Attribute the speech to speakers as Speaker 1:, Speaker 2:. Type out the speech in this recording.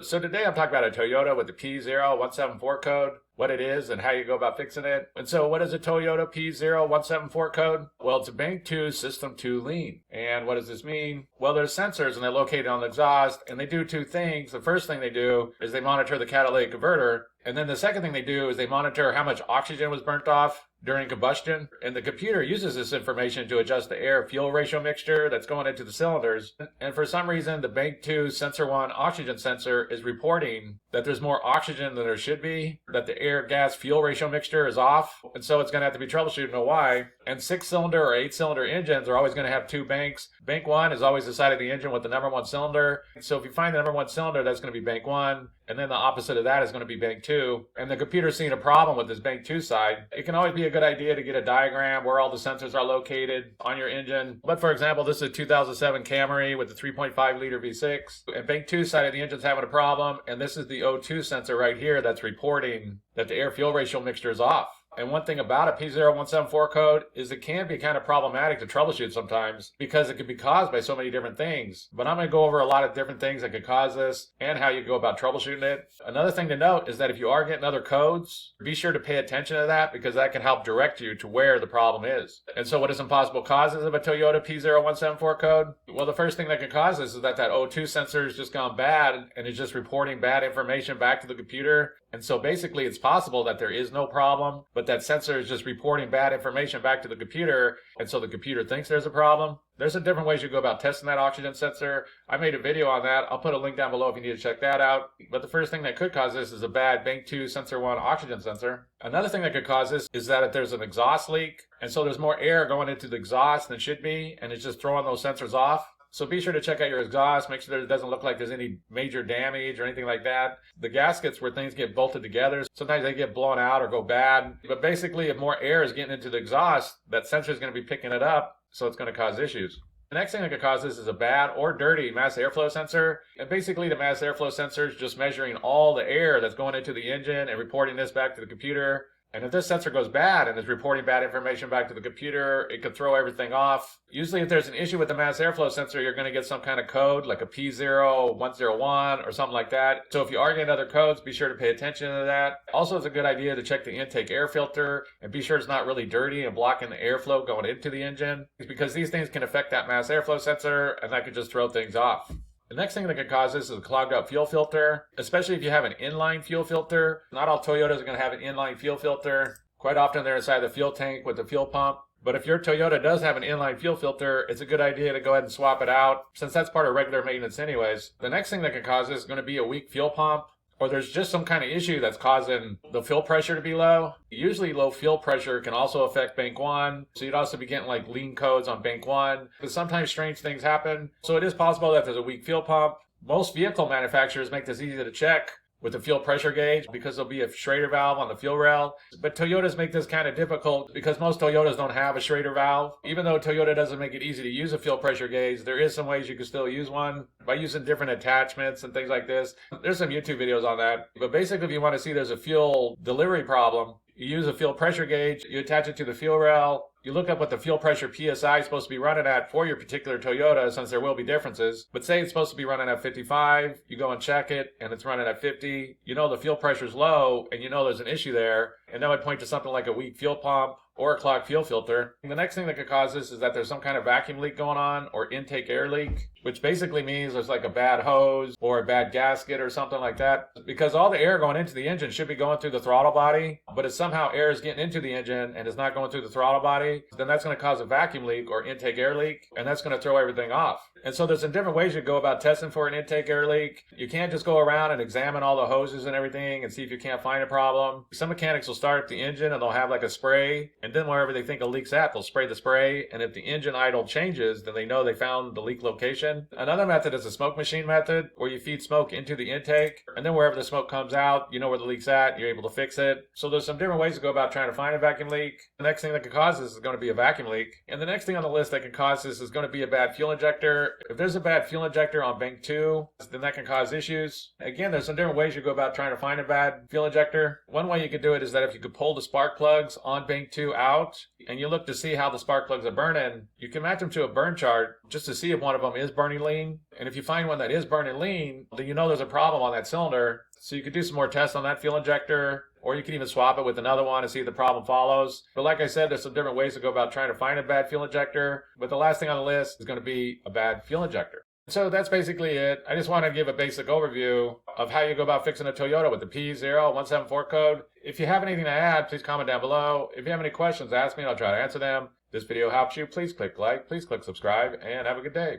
Speaker 1: So today I'm talking about a Toyota with the P0174 code, what it is and how you go about fixing it. And so what is a Toyota P0174 code? Well, it's a Bank 2 System 2 lean. And what does this mean? Well, there's sensors and they're located on the exhaust and they do two things. The first thing they do is they monitor the catalytic converter. And then the second thing they do is they monitor how much oxygen was burnt off during combustion. And the computer uses this information to adjust the air-fuel ratio mixture that's going into the cylinders. And for some reason, the Bank 2 Sensor 1 oxygen sensor is reporting that there's more oxygen than there should be, that the air-gas-fuel ratio mixture is off. And so it's going to have to be troubleshooted to know why. And 6-cylinder or 8-cylinder engines are always going to have two banks. Bank 1 is always the side of the engine with the number 1 cylinder. So if you find the number 1 cylinder, that's going to be Bank 1. And then the opposite of that is going to be Bank 2. And the computer's seeing a problem with this Bank 2 side. It can always be a good idea to get a diagram where all the sensors are located on your engine. But for example, this is a 2007 Camry with a 3.5 liter V6. And Bank 2 side of the engine's having a problem. And this is the O2 sensor right here that's reporting that the air-fuel ratio mixture is off. And one thing about a P0174 code is it can be kind of problematic to troubleshoot sometimes because it can be caused by so many different things. But I'm going to go over a lot of different things that could cause this and how you go about troubleshooting it. Another thing to note is that if you are getting other codes, be sure to pay attention to that because that can help direct you to where the problem is. And so what are some possible causes of a Toyota P0174 code? Well, the first thing that can cause this is that O2 sensor has just gone bad and is just reporting bad information back to the computer. And so basically it's possible that there is no problem, but that sensor is just reporting bad information back to the computer, and so the computer thinks there's a problem. There's some different ways you go about testing that oxygen sensor. I made a video on that. I'll put a link down below if you need to check that out. But the first thing that could cause this is a bad Bank 2 Sensor 1 oxygen sensor. Another thing that could cause this is that if there's an exhaust leak, and so there's more air going into the exhaust than should be, and it's just throwing those sensors off. So be sure to check out your exhaust, make sure that it doesn't look like there's any major damage or anything like that. The gaskets where things get bolted together, sometimes they get blown out or go bad. But basically, if more air is getting into the exhaust, that sensor is going to be picking it up, so it's going to cause issues. The next thing that could cause this is a bad or dirty mass airflow sensor. And basically the mass airflow sensor is just measuring all the air that's going into the engine and reporting this back to the computer. And if this sensor goes bad and is reporting bad information back to the computer, it could throw everything off. Usually if there's an issue with the mass airflow sensor, you're going to get some kind of code like a P0101 or something like that. So if you are getting other codes, be sure to pay attention to that. Also, it's a good idea to check the intake air filter and be sure it's not really dirty and blocking the airflow going into the engine, because these things can affect that mass airflow sensor and that could just throw things off. The next thing that could cause this is a clogged up fuel filter, especially if you have an inline fuel filter. Not all Toyotas are going to have an inline fuel filter. Quite often they're inside the fuel tank with the fuel pump. But if your Toyota does have an inline fuel filter, it's a good idea to go ahead and swap it out, since that's part of regular maintenance anyways. The next thing that could cause this is going to be a weak fuel pump, or there's just some kind of issue that's causing the fuel pressure to be low. Usually low fuel pressure can also affect Bank 1, so you'd also be getting like lean codes on Bank 1. But sometimes strange things happen, so it is possible that there's a weak fuel pump. Most vehicle manufacturers make this easy to check with the fuel pressure gauge because there'll be a Schrader valve on the fuel rail. But Toyotas make this kind of difficult because most Toyotas don't have a Schrader valve. Even though Toyota doesn't make it easy to use a fuel pressure gauge, there is some ways you can still use one by using different attachments and things like this. There's some YouTube videos on that. But basically, if you want to see there's a fuel delivery problem, you use a fuel pressure gauge, you attach it to the fuel rail, you look up what the fuel pressure PSI is supposed to be running at for your particular Toyota, since there will be differences. But say it's supposed to be running at 55, you go and check it, and it's running at 50. You know the fuel pressure is low, and you know there's an issue there, and that would point to something like a weak fuel pump or a clogged fuel filter. And the next thing that could cause this is that there's some kind of vacuum leak going on or intake air leak, which basically means there's like a bad hose or a bad gasket or something like that. Because all the air going into the engine should be going through the throttle body, but if somehow air is getting into the engine and is not going through the throttle body, then that's going to cause a vacuum leak or intake air leak, and that's going to throw everything off. And so there's some different ways you go about testing for an intake air leak. You can't just go around and examine all the hoses and everything and see if you can't find a problem. Some mechanics will start up the engine and they'll have like a spray, and then wherever they think a leak's at, they'll spray the spray, and if the engine idle changes, then they know they found the leak location. Another method is a smoke machine method, where you feed smoke into the intake, and then wherever the smoke comes out, you know where the leak's at, you're able to fix it. So there's some different ways to go about trying to find a vacuum leak. The next thing that could cause this is going to be a vacuum leak. And the next thing on the list that can cause this is going to be a bad fuel injector injector. If there's a bad fuel injector on bank 2, then that can cause issues. Again, there's some different ways you go about trying to find a bad fuel injector. One way you could do it is that if you could pull the spark plugs on bank 2 out, and you look to see how the spark plugs are burning, you can match them to a burn chart just to see if one of them is burning lean. And if you find one that is burning lean, then you know there's a problem on that cylinder. So you could do some more tests on that fuel injector, or you can even swap it with another one and see if the problem follows. But like I said, there's some different ways to go about trying to find a bad fuel injector. But the last thing on the list is going to be a bad fuel injector. So that's basically it. I just want to give a basic overview of how you go about fixing a Toyota with the P0174 code. If you have anything to add, please comment down below. If you have any questions, ask me and I'll try to answer them. If this video helps you, please click like, please click subscribe, and have a good day.